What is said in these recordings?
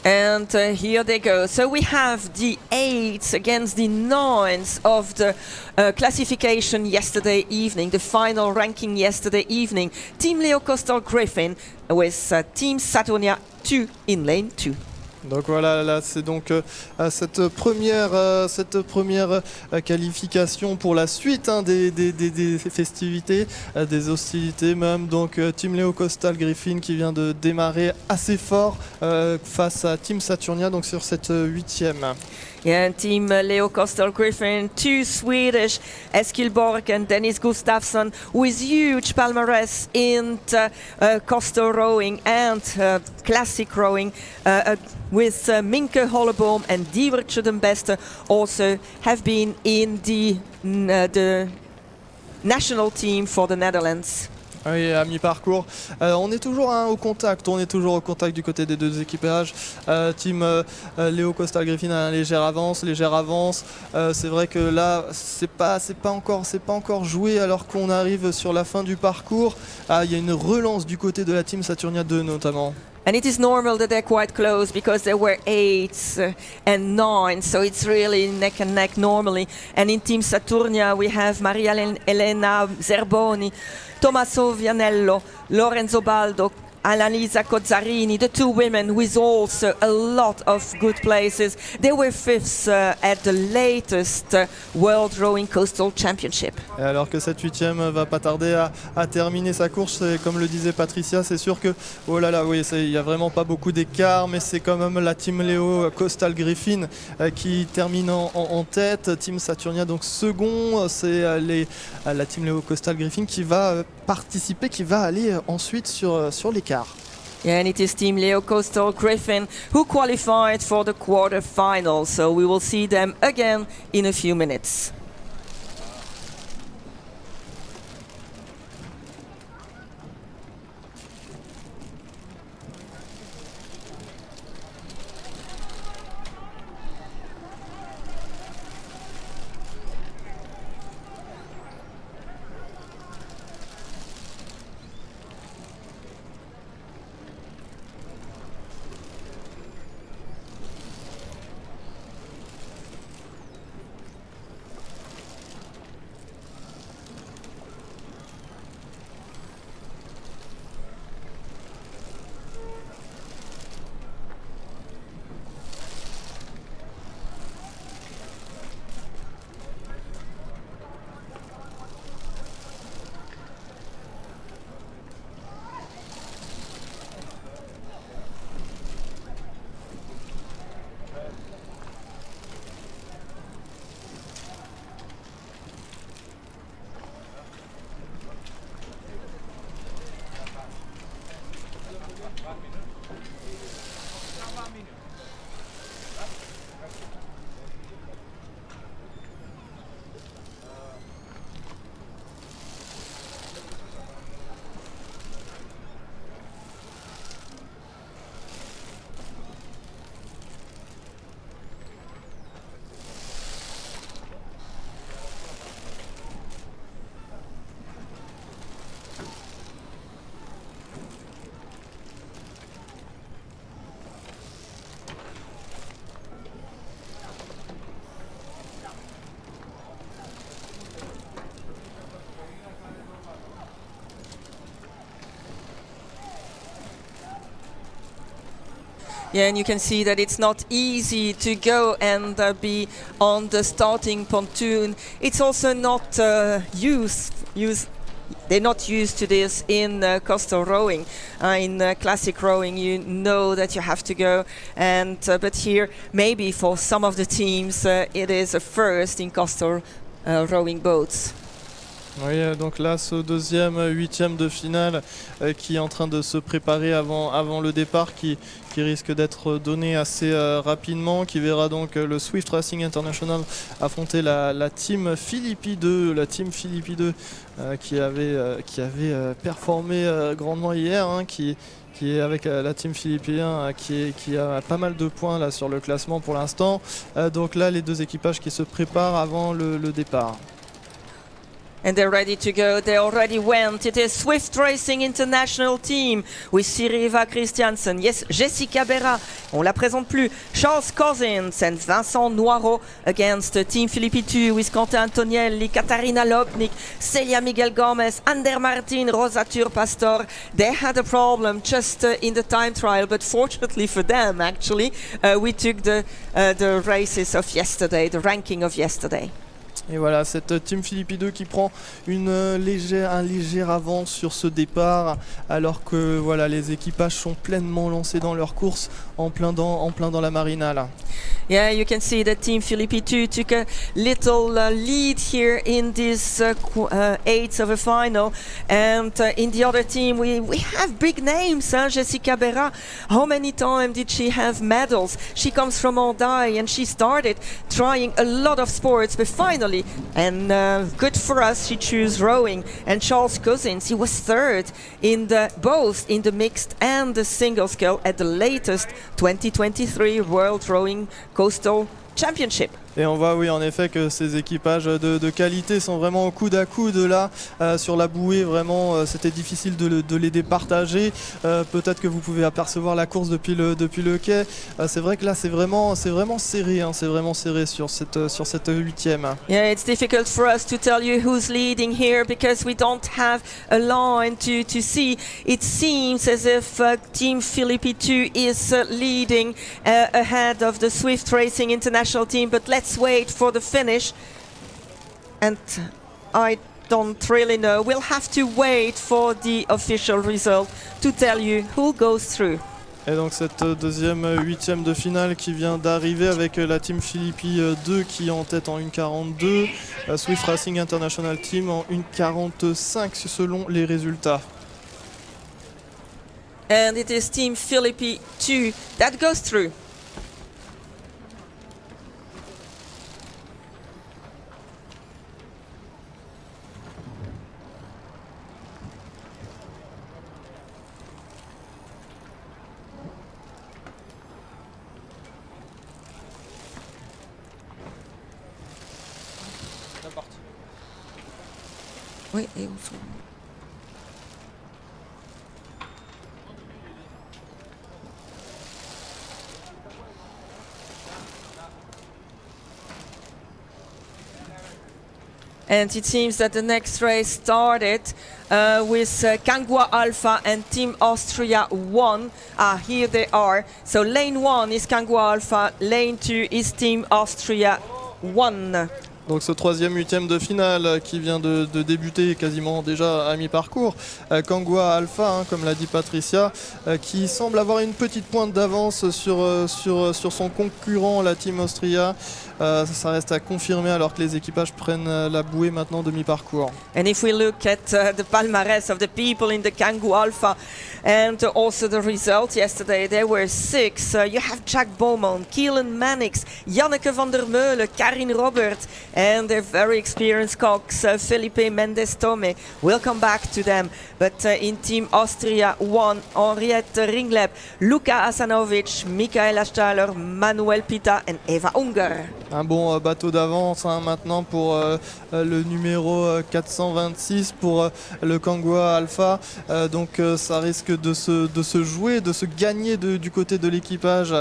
And here they go. So we have the 8s against the 9s of the classification yesterday evening, the final ranking yesterday evening. Team Leo Coastal Griffin with Team Saturnia 2 in lane 2. Donc voilà, là c'est donc cette première qualification pour la suite des festivités, des hostilités même. Donc Team Leo Coastal Griffin qui vient de démarrer assez fort face à Team Saturnia donc sur cette 8e. Yeah, and Team Leo Coastal Griffin, 2 Swedish, Eskil Borg and Dennis Gustafsson, with huge palmarès in coastal rowing and classic rowing, with Minke Holleboom and Diewertje den Beste also have been in the national team for the Netherlands. Oui, à mi-parcours. On est toujours au contact, du côté des deux équipages. Team Leo Coastal Griffin a une légère avance. C'est vrai que là, c'est pas encore joué alors qu'on arrive sur la fin du parcours. Il y a une relance du côté de la Team Saturnia 2 notamment. And it is normal that they're quite close because there were 8s and 9s, so it's really neck and neck normally. And in Team Saturnia we have Maria Elena Zerboni, Tommaso Vianello, Lorenzo Baldo, Annalisa Cozzarini, the 2 women with also a lot of good places. They were 5th at the latest World Rowing Coastal Championship. Et alors que cette 8e va pas tarder à terminer sa course, comme le disait Patricia, c'est sûr que oh là là, oui, il y a vraiment pas beaucoup d'écart, mais c'est quand même la Team Leo Coastal Griffin qui termine en tête. Team Saturnia donc second, c'est la Team Leo Coastal Griffin qui va participer, qui va aller ensuite sur l'écart. Yeah, and it is Team Leo Coastal Griffin who qualified for the quarterfinals, so we will see them again in a few minutes. Yeah, and you can see that it's not easy to go and be on the starting pontoon. It's also not they're not used to this in coastal rowing. In classic rowing, you know that you have to go, and but here, maybe for some of the teams, it is a first in coastal rowing boats. Oui, donc là, ce deuxième 8e de finale qui est en train de se préparer avant le départ, qui risque d'être donné assez rapidement, qui verra donc le Swift Racing International affronter la Team Philippi 2, qui avait performé grandement hier, qui est avec la Team Philippi 1 qui a pas mal de points là sur le classement pour l'instant. Donc là, les deux équipages qui se préparent avant le départ. And they're ready to go. They already went. It is Swift Racing International Team with Siriva Christiansen. Yes, Jessica Berra. On la présente plus. Charles Cousins and Vincent Noiro against Team Filippi 2 with Quentin Antonielli, Katarina Lopnik, Celia Miguel Gomez, Ander Martin, Rosa Pastor. They had a problem just in the time trial, but fortunately for them, actually, we took the races of yesterday, the ranking of yesterday. Et voilà, cette Team Filippi 2 qui prend un léger avance sur ce départ, alors que voilà, les équipages sont pleinement lancés dans leur course, en plein dans la marina là. Yeah, you can see that Team Filippi 2 took a little lead here in this eighth of a final, and in the other team we have big names. Jessica Berra, how many times did she have medals? She comes from Hendaye and she started trying a lot of sports, but finally, and good for us, she chose rowing. And Charles Cousins, he was third in both in the mixed and the single scull at the latest 2023 World Rowing Coastal Championship. Et on voit, oui, en effet, que ces équipages de qualité sont vraiment au coude à coude là, sur la bouée. Vraiment, c'était difficile de les départager. Peut-être que vous pouvez apercevoir la course depuis le quai. C'est vrai que là, c'est vraiment serré. Hein, c'est vraiment serré sur cette huitième. Yeah, it's difficult for us to tell you who's leading here because we don't have a line to see. It seems as if Team Filippi 2 is leading ahead of the Swift Racing International Team, but let's wait for the finish, and I don't really know. We'll have to wait for the official result to tell you who goes through. Et donc cette deuxième huitième de finale qui vient d'arriver avec la Team Filippi 2 qui est en tête en 1,42, Swift Racing International Team en 1,45 selon les résultats. And it is Team Filippi 2 that goes through. Oui, et où sont... And it seems that the next race started with Kangwa Alpha and Team Austria 1. Here they are. So lane 1 is Kangwa Alpha, lane 2 is Team Austria 1. Donc ce troisième huitième de finale qui vient de débuter quasiment déjà à mi-parcours. Kangwa Alpha, hein, comme l'a dit Patricia, qui semble avoir une petite pointe d'avance sur son concurrent, la Team Austria. Ça reste à confirmer alors que les équipages prennent la bouée maintenant de mi-parcours. And if we look at the palmarès of the people in the Kangwa Alpha and also the results yesterday, there were 6. You have Jack Beaumont, Keelan Mannix, Janneke van der Meulen, Karin Robert, and their very experienced cocks, Felipe Mendes Tome. We'll come back to them. But in Team Austria 1, Henriette Ringleb, Luca Asanovic, Michaela Stahler, Manuel Pita and Eva Unger. Un bon bateau d'avance hein, maintenant pour le numéro 426 pour le Kangwa Alpha. Donc ça risque de se jouer, de se gagner du côté de l'équipage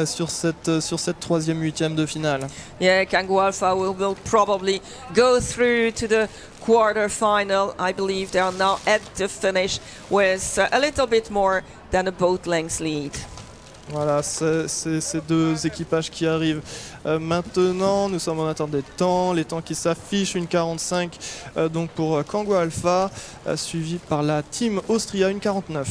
sur cette troisième huitième de finale. Yeah, Kangwa Alpha will probably go through to the quarter final. I believe they are now at the finish with a little bit more than a boat length lead. Voilà, c'est ces deux équipages qui arrivent maintenant. Nous sommes en attente des temps, les temps qui s'affichent, 1,45 donc pour Kangwa Alpha, suivi par la Team Austria, 1,49.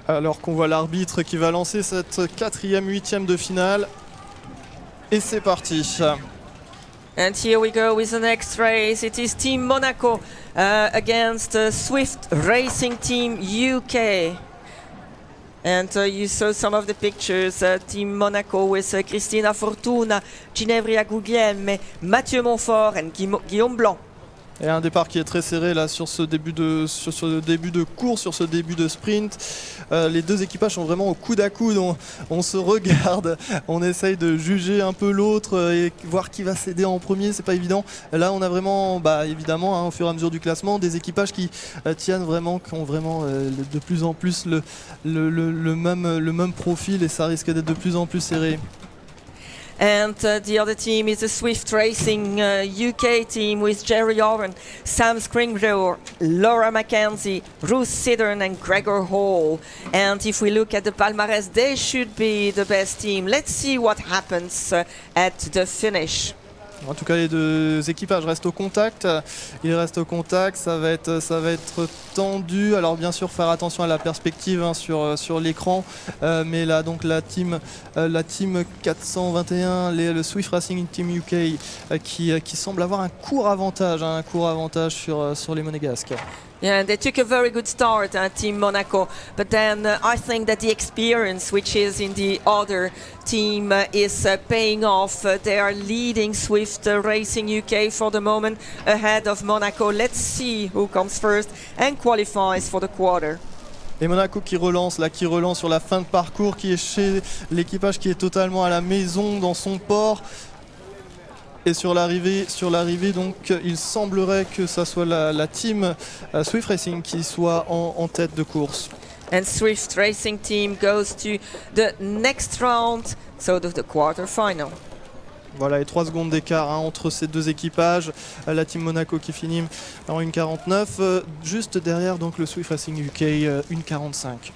Alors qu'on voit l'arbitre qui va lancer cette quatrième huitième de finale. Et c'est parti. And here we go with the next race. It is Team Monaco against Swift Racing Team UK. And you saw some of the pictures. Team Monaco with Cristina Fortuna, Ginevra Guglielmi, Mathieu Montfort and Guillaume Blanc. Et un départ qui est très serré là sur ce début de course, sur ce début de sprint. Les deux équipages sont vraiment au coude à coude. On se regarde, on essaye de juger un peu l'autre et voir qui va céder en premier. C'est pas évident. Là, on a vraiment, évidemment, hein, au fur et à mesure du classement, des équipages qui tiennent vraiment, qui ont vraiment de plus en plus le même profil et ça risque d'être de plus en plus serré. And the other team is the Swift Racing UK team with Jerry Owen, Sam Springbrower, Laura Mackenzie, Ruth Siddern and Gregor Hall. And if we look at the palmarès, they should be the best team. Let's see what happens at the finish. En tout cas, les deux équipages restent au contact. Ils restent au contact, ça va être tendu. Alors bien sûr, faire attention à la perspective hein, sur l'écran. Mais là, donc la team 421, le Swift Racing Team UK, qui semble avoir un court avantage sur les Monégasques. Yeah, they took a very good start, Team Monaco, but then I think that the experience which is in the other team is paying off. They are leading Swift Racing UK for the moment ahead of Monaco. Let's see who comes first and qualifies for the quarter. Et Monaco qui relance sur la fin de parcours, qui est chez l'équipage qui est totalement à la maison dans son port. Et sur l'arrivée, donc, il semblerait que ça soit la team Swift Racing qui soit en tête de course. And Swift Racing Team goes to the next round, so the quarter final. Voilà, et 3 secondes d'écart hein, entre ces deux équipages. La team Monaco qui finit en 1,49, juste derrière donc le Swift Racing UK 1,45.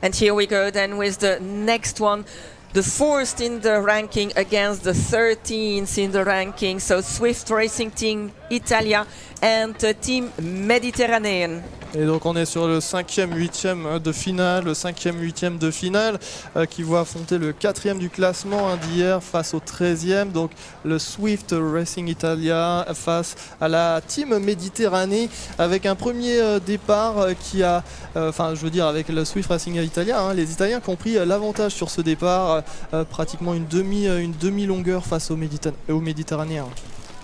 And here we go then with the next one, the 4th in the ranking against the 13th in the ranking. So Swift Racing Team Italia and Team Méditerranéen. Et donc on est sur le 5e, 8e de finale, le 5e, 8e de finale qui voit affronter le 4e du classement hein, d'hier face au 13e. Donc le Swift Racing Italia face à la team Méditerranée avec un premier départ qui a, avec le Swift Racing Italia, hein, les Italiens qui ont pris l'avantage sur ce départ, pratiquement une demi-longueur face aux Méditerranéens.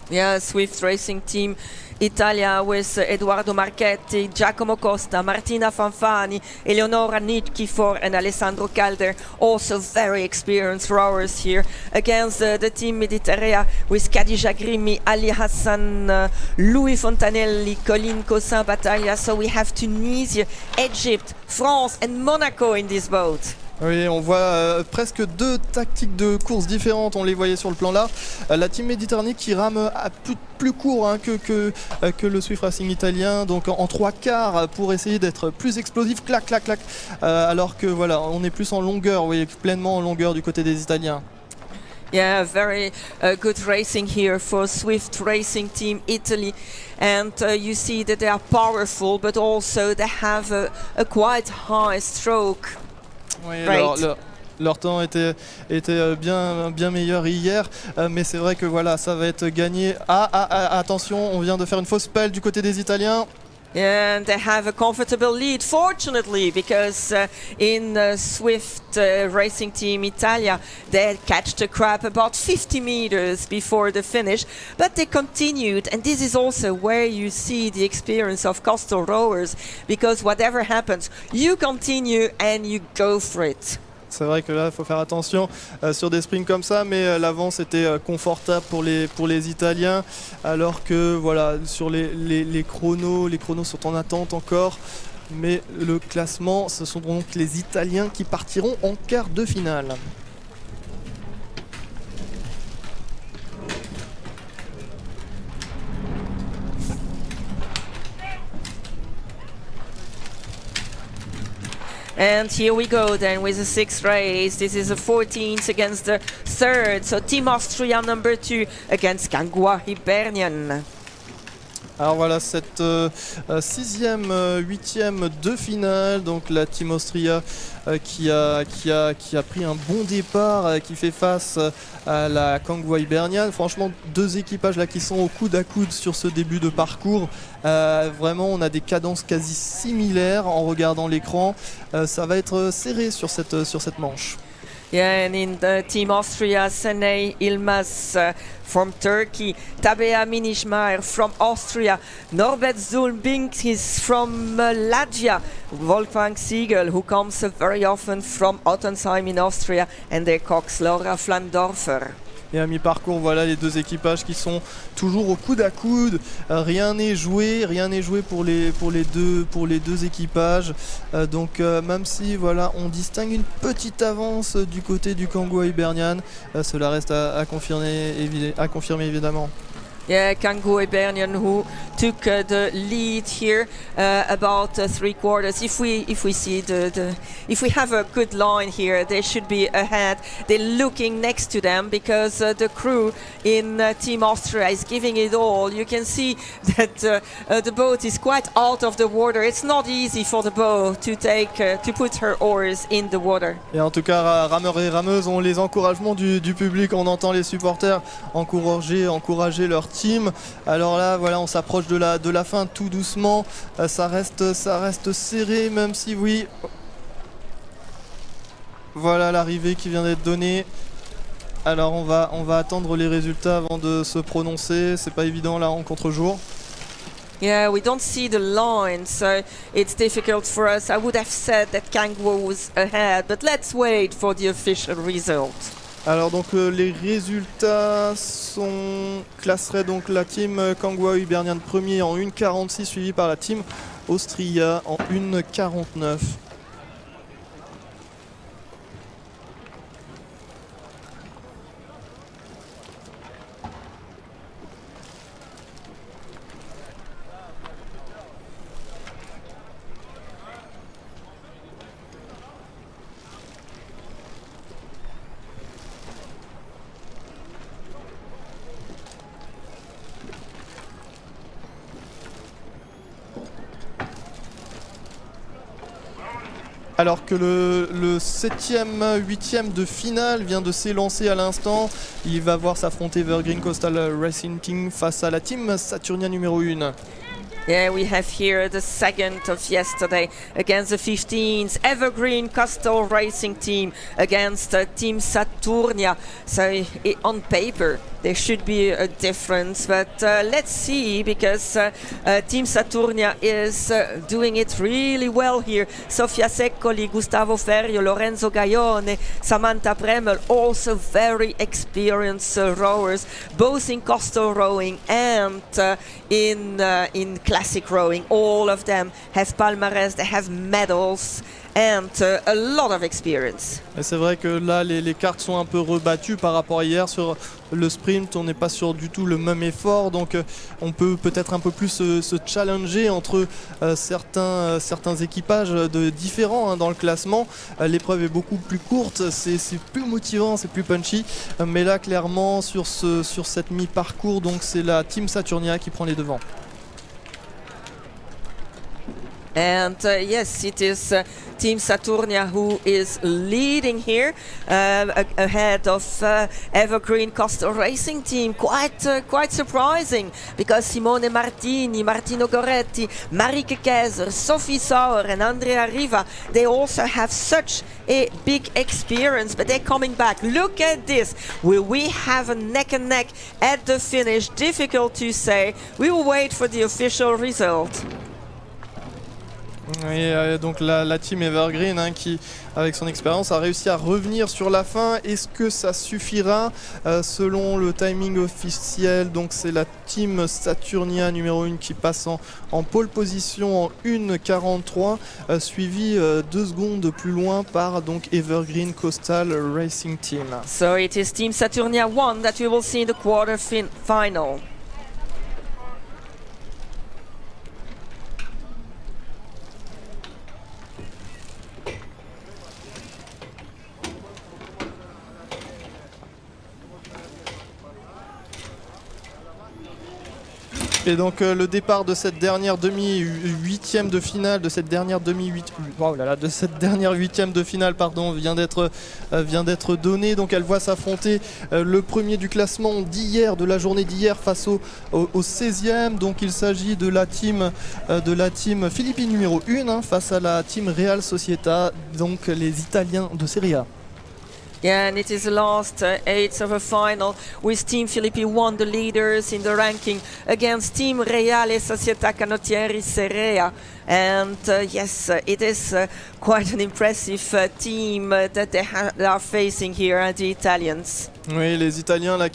Yeah, Swift Racing Team Italia with Edoardo Marchetti, Giacomo Costa, Martina Fanfani, Eleonora Nikifor and Alessandro Calder, also very experienced rowers here, against the Team Mediterranea with Khadija Grimi, Ali Hassan, Louis Fontanelli, Colin Cossin Battaglia. So we have Tunisia, Egypt, France and Monaco in this boat. Oui, on voit presque deux tactiques de course différentes, on les voyait sur le plan là. La team Méditerranée qui rame à plus court hein, que le Swift Racing italien, donc en 3/4 pour essayer d'être plus explosif, clac, clac, clac. Alors que voilà, on est plus en longueur, vous voyez, pleinement en longueur du côté des Italiens. Yeah, very good racing here for Swift Racing Team Italy. And you see that they are powerful, but also they have a quite high stroke. Oui, leur temps était bien meilleur hier, mais c'est vrai que voilà, ça va être gagné. Attention, on vient de faire une fausse pelle du côté des Italiens. And they have a comfortable lead, fortunately, because in Swift Racing Team Italia, they catch the crab about 50 meters before the finish, but they continued, and this is also where you see the experience of coastal rowers, because whatever happens, you continue and you go for it. C'est vrai que là, il faut faire attention sur des sprints comme ça, mais l'avance était confortable pour les Italiens, alors que voilà, sur les chronos sont en attente encore. Mais le classement, ce sont donc les Italiens qui partiront en quart de finale. And here we go then with the sixth race. This is the 14th against the third. So Team Austria number 2 against Kangwa Hibernian. Alors voilà cette sixième, huitième de finale, donc la Team Austria qui a pris un bon départ, qui fait face à la Kangwa Hibernian. Franchement, deux équipages là qui sont au coude à coude sur ce début de parcours. Vraiment, on a des cadences quasi similaires en regardant l'écran. Ça va être serré sur cette manche. Yeah, and in the Team Austria, Senay Ilmaz from Turkey, Tabea Minishmaier from Austria, Norbert Zulbink is from Latvia, Wolfgang Siegel, who comes very often from Ottensheim in Austria, and their cox Laura Flandorfer. Et à mi-parcours, voilà les deux équipages qui sont toujours au coude à coude. Rien n'est joué pour les deux équipages. Donc même si voilà, on distingue une petite avance du côté du Kangwa Hibernian, cela reste à confirmer évidemment. Yeah, Kangwa Hibernian who took the lead here about 3/4. If we see if we have a good line here, they should be ahead. They're looking next to them because the crew in Team Austria is giving it all. You can see that the boat is quite out of the water. It's not easy for the boat to put her oars in the water. Et en tout cas, rameurs et rameuses ont les encouragements du public. On entend les supporters encourager leur team. Alors là, voilà, on s'approche de la fin tout doucement. Ça reste serré, même si oui. Voilà l'arrivée qui vient d'être donnée. Alors on va attendre les résultats avant de se prononcer. C'est pas évident là en contre-jour. Yeah, we don't see the line, so it's difficult for us. I would have said that Kangwa was ahead, but let's wait for the official result. Alors donc les résultats classeraient donc la team Kangwa Hibernian premier en 1,46 suivi par la team Austria en 1,49. Alors que le 7e, 8e de finale vient de s'élancer à l'instant. Il va voir s'affronter Evergreen Coastal Racing Team face à la team Saturnia numéro 1. Yeah, we have here the second of yesterday against the 15th Evergreen Coastal Racing Team against Team Saturnia. So on paper there should be a difference, but let's see, because Team Saturnia is doing it really well here. Sofia Seccoli, Gustavo Ferrio, Lorenzo Gaione, Samantha Bremel, also very experienced rowers, both in coastal rowing and in classic rowing. All of them have palmarès, they have medals and a lot of experience. Et c'est vrai que là les cartes sont un peu rebattues par rapport à hier. Sur le sprint, on n'est pas sur du tout le même effort, donc on peut peut-être un peu plus se challenger entre certains équipages différents dans le classement. L'épreuve est beaucoup plus courte, c'est plus motivant, c'est plus punchy, mais là clairement sur cette mi-parcours, donc c'est la team Saturnia qui prend les devants. And yes, it is Team Saturnia who is leading here ahead of Evergreen Coastal Racing Team. Quite surprising, because Simone Martini, Martino Goretti, Marike Kaiser, Sophie Sauer and Andrea Riva, they also have such a big experience, but they're coming back. Look at this. Will we have a neck and neck at the finish? Difficult to say. We will wait for the official result. Et donc la team Evergreen qui, avec son expérience, a réussi à revenir sur la fin. Est-ce que ça suffira? Selon le timing officiel, donc c'est la team Saturnia numéro 1 qui passe en pole position en 1,43, suivi 2 secondes plus loin par donc Evergreen Coastal Racing Team. So it is Team Saturnia 1 that we will see in the quarter final. Et donc le départ de cette dernière demi-huitième de finale, de cette dernière huitième de finale, pardon, vient d'être donné. Donc elle voit s'affronter le premier du classement d'hier, de la journée d'hier, face au 16e. Donc il s'agit de la team Philippines numéro 1 face à la team Real Società, donc les Italiens de Serie A. Yeah, and it is the last eighth of a final with Team Filippi 1, the leaders in the ranking, against Team Reale Società Canottieri Serie A. And yes, it is quite an impressive team that they are facing here, the Italians. Oui, les Italiens là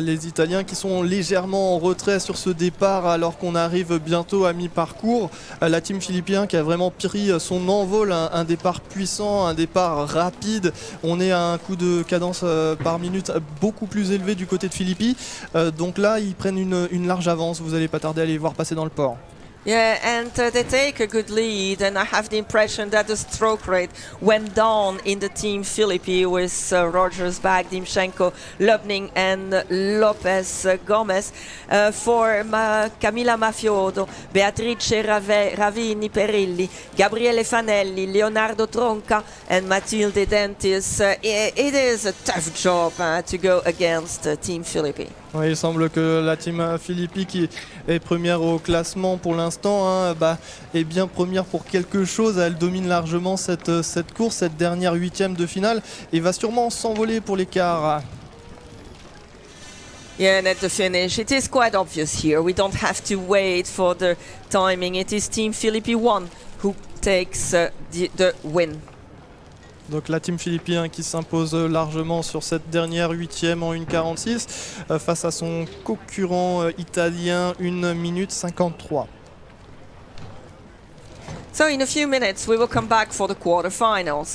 les Italiens qui sont légèrement en retrait sur ce départ alors qu'on arrive bientôt à mi-parcours. La team philippien qui a vraiment pris son envol, un départ puissant, un départ rapide. On est à un coup de cadence par minute beaucoup plus élevé du côté de Filippi. Donc là, ils prennent une large avance. Vous n'allez pas tarder à les voir passer dans le port. Yeah, and they take a good lead, and I have the impression that the stroke rate went down in the team Philippi with Rogers, Bag, Dimchenko, Lubning and Lopez Gomez. For Camilla Mafiodo, Beatrice Ravini Perilli, Gabriele Fanelli, Leonardo Tronca and Matilde Dentis. It is a tough job to go against Team Philippi. Oui, il semble que la team Filippi, qui est première au classement pour l'instant, est bien première pour quelque chose. Elle domine largement cette course, cette dernière huitième de finale, et va sûrement s'envoler pour l'écart. Yeah, and at the finish, it is quite obvious here. We don't have to wait for the timing. It is Team Philippi 1 who takes the win. Donc la team philippien qui s'impose largement sur cette dernière huitième en 1,46 face à son concurrent italien 1 minute 53. So in a few minutes we will come back for the quarterfinals.